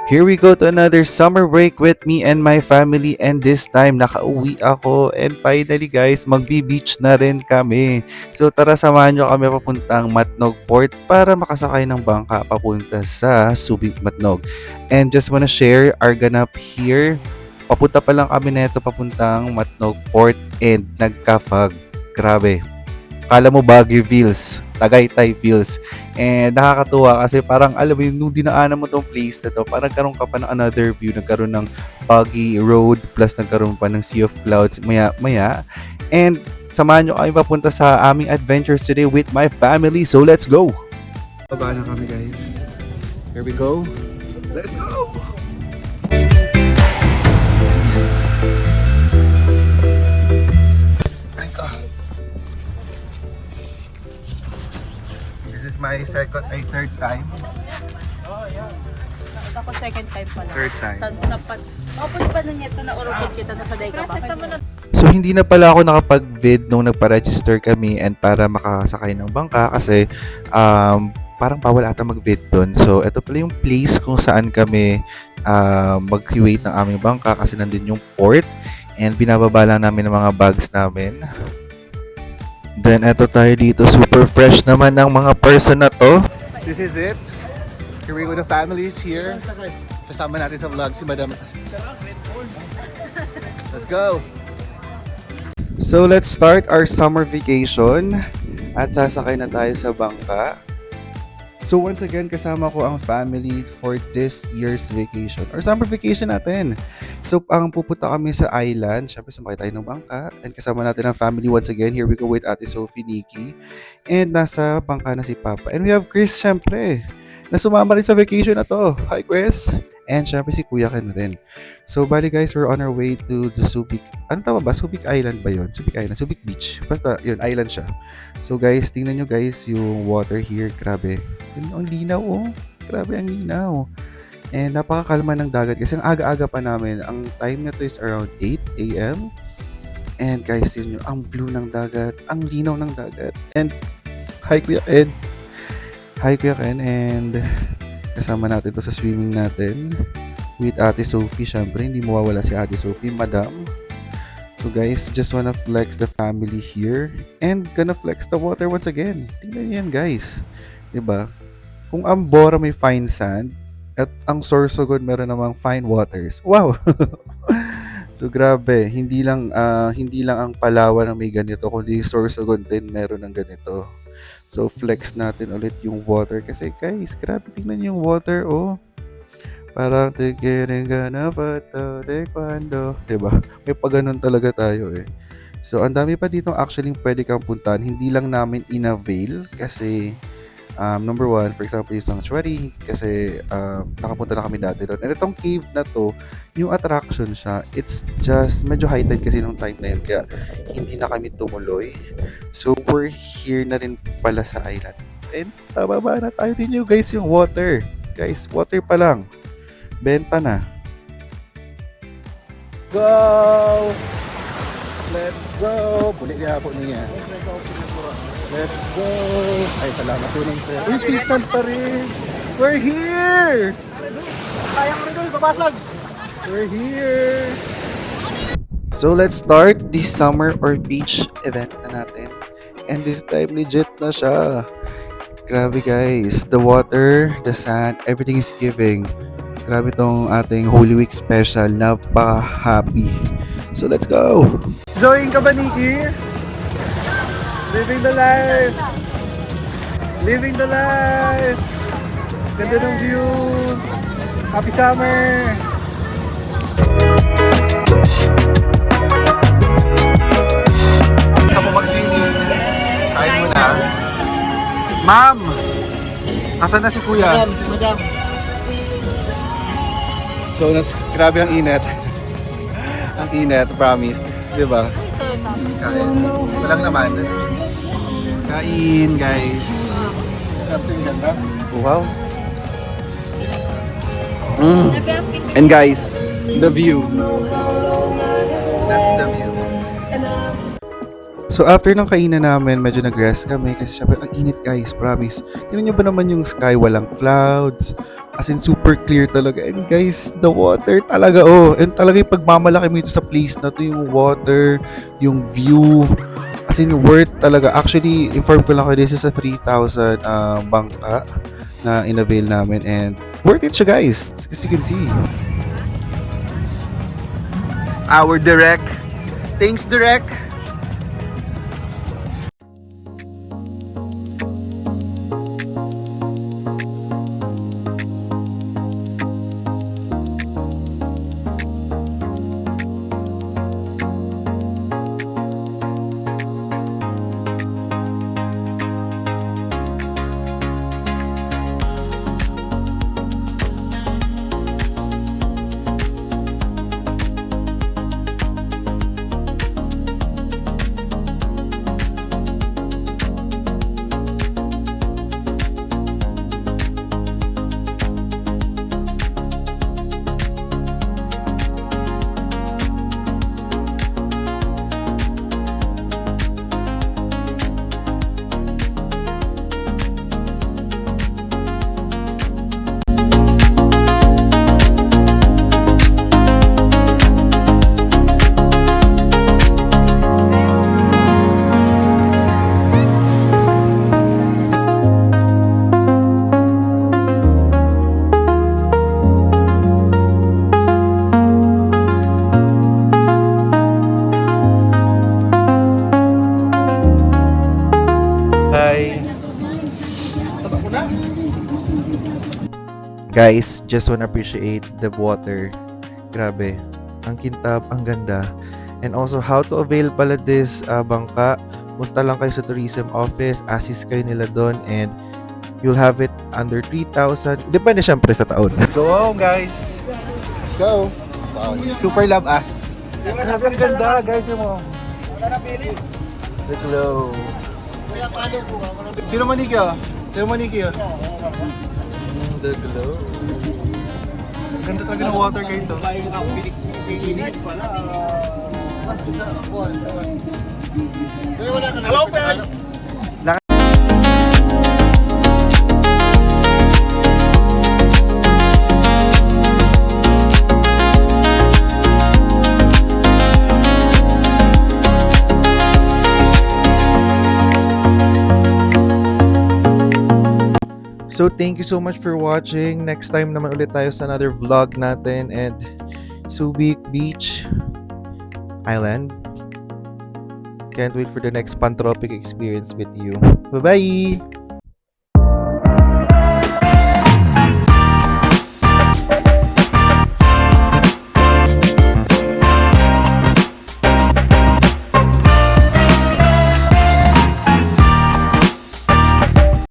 Here we go to another summer break with me and my family, and this time nakauwi ako and finally guys magbi-beach na rin kami. So tara samahan nyo kami papuntang Matnog Port para makasakay ng bangka papunta sa Subic Matnog. And just wanna share our ganap here. Papunta pa lang kami neto papuntang Matnog Port and nagka-fog. Grabe. Kala mo Baguio feels, Tagaytay feels. And nakakatuwa kasi parang alam mo yun, nung dinaanan mo tong place na to, parang nagkaroon ka pa ng another view, nagkaroon ng boggy road, plus nagkaroon pa ng sea of clouds maya-maya. And samahan nyo kami papunta sa aming adventures today with my family. So let's go! Baba na kami guys. Here we go. Let's go! My God. This is my third time. Ako second time pala. Third time. Sa Opos pa nun ito na urupod kita na sa day ka ba? So hindi na pala ako nakapag-vid nung nagpa-register kami and para makasakay ng bangka kasi parang bawal ata mag-vid doon. So ito pala yung place kung saan kami mag-wait ng aming bangka kasi nandun yung port and binababa lang namin ng mga bags namin. Then eto tayo dito, super fresh naman ng mga person na to. This is it. Here we go, the family is here. Kasama natin sa vlog si Madam. Let's go! So let's start our summer vacation at sasakay na tayo sa bangka. So once again, kasama ko ang family for this year's vacation or summer vacation natin. So ang pupunta kami sa island, syempre sumakay tayo ng bangka and kasama natin ang family once again. Here we go with Ate Sophie, Nikki, and nasa bangka na si Papa. And we have Chris syempre, na sumama rin sa vacation na to. Hi Chris! And syempre si Kuya Ken rin. So bali guys, we're on our way to the Subic. Ano tawag ba? Subic Island ba yun? Subic Island, Subic Beach. Basta yun, island siya. So guys, tingnan nyo guys yung water here. Grabe. Ang linaw oh. Grabe ang linaw. And napakakalma ng dagat kasi ang aga-aga pa namin. Ang time na to is around 8 a.m. And guys, tingnan nyo, ang blue ng dagat. Ang linaw ng dagat. And hi Kuya Ken. Hi Kuya Ken. And kasama natin to sa swimming natin with Ate Sophie. Syempre, hindi mawawala si Ate Sophie, Madam. So guys, just wanna flex the family here and gonna flex the water once again. Tingnan nyo yan guys. Diba? Kung ang Bora may fine sand at ang Sorsogon meron namang fine waters. Wow! So grabe, hindi lang ang Palawan ang may ganito, kundi Sorsogon din meron ng ganito. So flex natin ulit yung water kasi guys, grabe tingnan yung water oh. Parang tigiring gana photo de quando, diba? May pagganon talaga tayo eh. So ang dami pa dito actually pwede kang puntahan, hindi lang namin inavail kasi number one, for example, yung sanctuary kasi nakapunta na kami dati doon. And itong cave na to, yung attraction siya, it's just medyo high tide kasi nung time na yun kaya hindi na kami tumuloy. So we're here na rin pala sa island. And bababa na tayo din yung guys yung water. Guys, water pa lang. Benta na. Go! Let's go! Bulit niya po niya. Let's go! Ay, salamat po ng sir. Uy, pixel pa rin! We're here! Kayang rin doon, babasag! We're here! So, let's start this summer or beach event na natin. And this time, legit na siya. Grabe guys. The water, the sand, everything is giving. Grabe tong ating Holy Week special. Napaka-happy. So, let's go! Enjoying ka ba, Nikki? Living the life! Living the life! Ganda ng view! Happy summer! Sa po mag-swimming, kain mo na. Ma'am! Nasaan na si Kuya? Madam. So, grabe ang init. Ang init, promise. Diba? Kain. Walang laman. Kain, guys. Something ganda. Wow. And guys, the view. That's the view. So after ng kainan namin, medyo nag-rest kami kasi syempre ang init guys, promise. Tingnan nyo ba naman yung sky, walang clouds. As in super clear talaga. And guys, the water talaga and talaga yung pagmamalaki mo ito sa place na to, yung water, yung view. As in worth talaga. Actually, inform ko lang kayo, this is a 3,000 bangka na in-avail namin and worth it siya guys, as you can see. Our direct. Thanks direct. Hi. Guys, just wanna appreciate the water. Grabe. Ang kintab, ang ganda. And also, how to avail pala this bangka. Punta lang kayo sa tourism office, assist kayo nila doon, and you'll have it under 3,000. Depende syempre sa taon. Let's go home, guys. Let's go. Wow, super love us. Grabe, ang ganda, guys. Yung mo. The glow. Sino manikyo? Sino manikyo? The glow. Ganda talaga ng water guys. Hello, guys! So thank you so much for watching. Next time naman ulit tayo sa another vlog natin and Subic Beach Island. Can't wait for the next Pantropic experience with you. Bye-bye!